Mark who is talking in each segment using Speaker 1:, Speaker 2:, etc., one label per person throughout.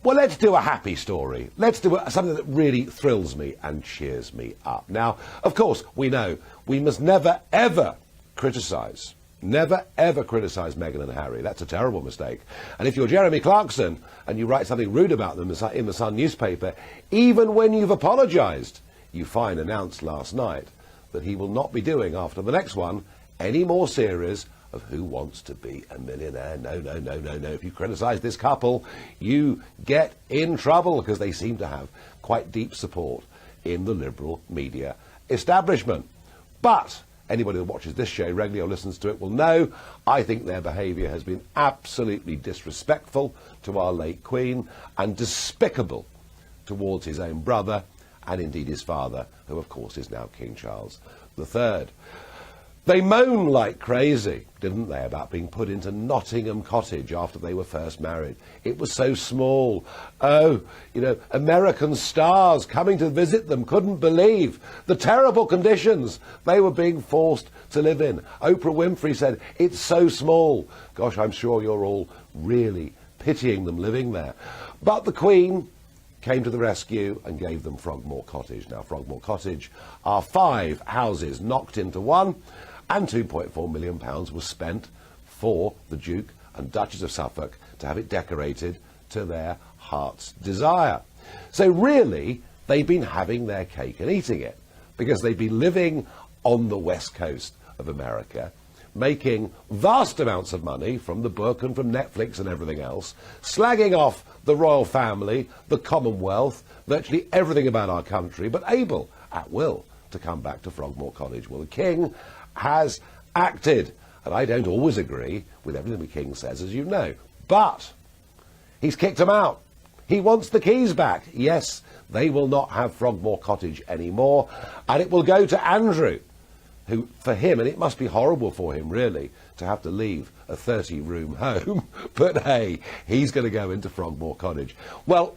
Speaker 1: Well, let's do a happy story. Let's do something that really thrills me and cheers me up. Now, of course, we know we must never, ever criticise Meghan and Harry. That's a terrible mistake. And if you're Jeremy Clarkson and you write something rude about them in the Sun newspaper, even when you've apologised, you find announced last night that he will not be doing, after the next one, any more series of Who Wants to Be a Millionaire. No. If you criticise this couple, you get in trouble, because they seem to have quite deep support in the liberal media establishment. But anybody who watches this show regularly or listens to it will know I think their behaviour has been absolutely disrespectful to our late Queen and despicable towards his own brother and indeed his father, who of course is now King Charles III. They moaned like crazy, didn't they, about being put into Nottingham Cottage after they were first married. It was so small. Oh, American stars coming to visit them couldn't believe the terrible conditions they were being forced to live in. Oprah Winfrey said, it's so small. Gosh, I'm sure you're all really pitying them living there. But the Queen came to the rescue and gave them Frogmore Cottage. Now, Frogmore Cottage are 5 houses knocked into one, and £2.4 million was spent for the Duke and Duchess of Suffolk to have it decorated to their heart's desire. So really, they've been having their cake and eating it, because they've been living on the west coast of America, making vast amounts of money from the book and from Netflix and everything else, slagging off the royal family, the Commonwealth, virtually everything about our country, but able, at will, to come back to Frogmore Cottage. Well, the King has acted, and I don't always agree with everything the King says, as you know, but he's kicked them out. He wants the keys back. Yes, they will not have Frogmore Cottage anymore, and it will go to Andrew, who, for him, and it must be horrible for him, really, to have to leave a 30-room home, but hey, he's going to go into Frogmore Cottage. Well,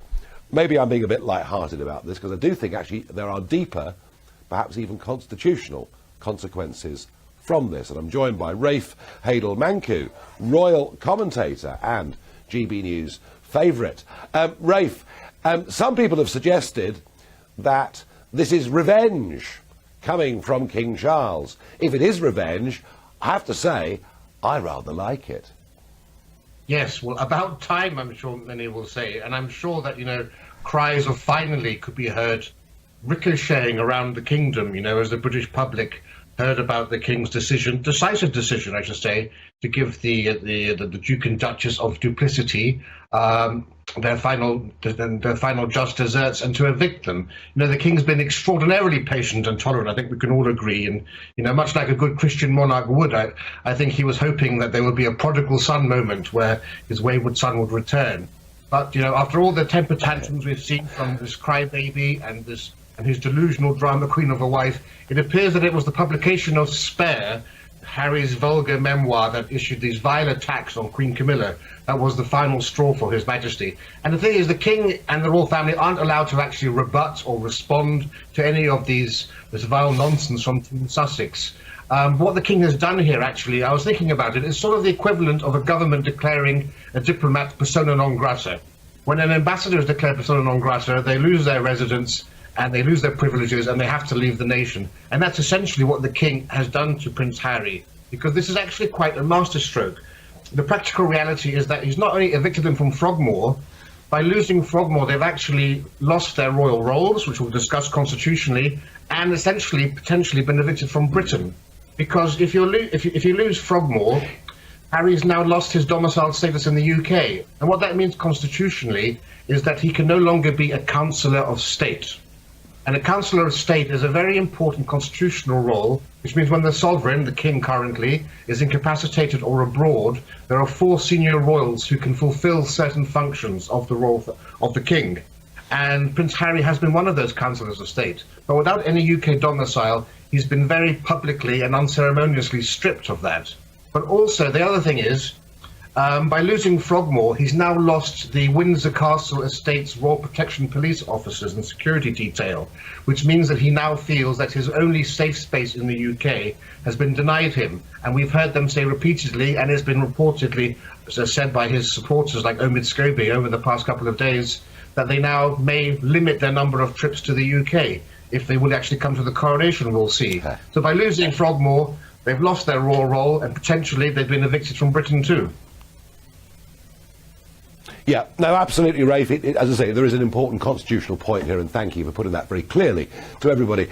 Speaker 1: maybe I'm being a bit light-hearted about this, because I do think, actually, there are deeper, perhaps even constitutional consequences from this. And I'm joined by Rafe Heydel-Mankoo, royal commentator and GB News favourite. Rafe, some people have suggested that this is revenge coming from King Charles. If it is revenge, I have to say, I rather like it.
Speaker 2: Yes, well, about time, I'm sure many will say. And I'm sure that, cries of finally could be heard ricocheting around the kingdom, as the British public heard about the King's decision, decisive decision, I should say, to give the Duke and Duchess of Duplicity their final just desserts and to evict them. The King's been extraordinarily patient and tolerant. I think we can all agree. And much like a good Christian monarch would, I think he was hoping that there would be a prodigal son moment where his wayward son would return. But after all the temper tantrums we've seen from this crybaby and his delusional drama queen of a wife, it appears that it was the publication of Spare, Harry's vulgar memoir, that issued these vile attacks on Queen Camilla. That was the final straw for His Majesty. And the thing is, the King and the royal family aren't allowed to actually rebut or respond to any of this vile nonsense from Team Sussex. What the King has done here, actually, I was thinking about it, is sort of the equivalent of a government declaring a diplomat persona non grata. When an ambassador is declared persona non grata, they lose their residence and they lose their privileges and they have to leave the nation. And that's essentially what the King has done to Prince Harry, because this is actually quite a masterstroke. The practical reality is that he's not only evicted them from Frogmore, by losing Frogmore, they've actually lost their royal roles, which we'll discuss constitutionally, and essentially potentially been evicted from Britain. Because if you lose Frogmore, Harry's now lost his domicile status in the UK. And what that means constitutionally is that he can no longer be a councillor of state. And a councillor of state is a very important constitutional role, which means when the sovereign, the king currently, is incapacitated or abroad, there are 4 senior royals who can fulfil certain functions of the role of the king. And Prince Harry has been one of those councillors of state. But without any UK domicile, he's been very publicly and unceremoniously stripped of that. But also, the other thing is, By losing Frogmore, he's now lost the Windsor Castle Estate's Royal Protection Police officers and security detail, which means that he now feels that his only safe space in the UK has been denied him. And we've heard them say repeatedly, and it's been reportedly said by his supporters like Omid Scobie over the past couple of days, that they now may limit their number of trips to the UK. If they will actually come to the coronation, we'll see. So by losing Frogmore, they've lost their royal role, and potentially they've been evicted from Britain too.
Speaker 1: Yeah, no, absolutely, Rafe. As I say, there is an important constitutional point here, and thank you for putting that very clearly to everybody.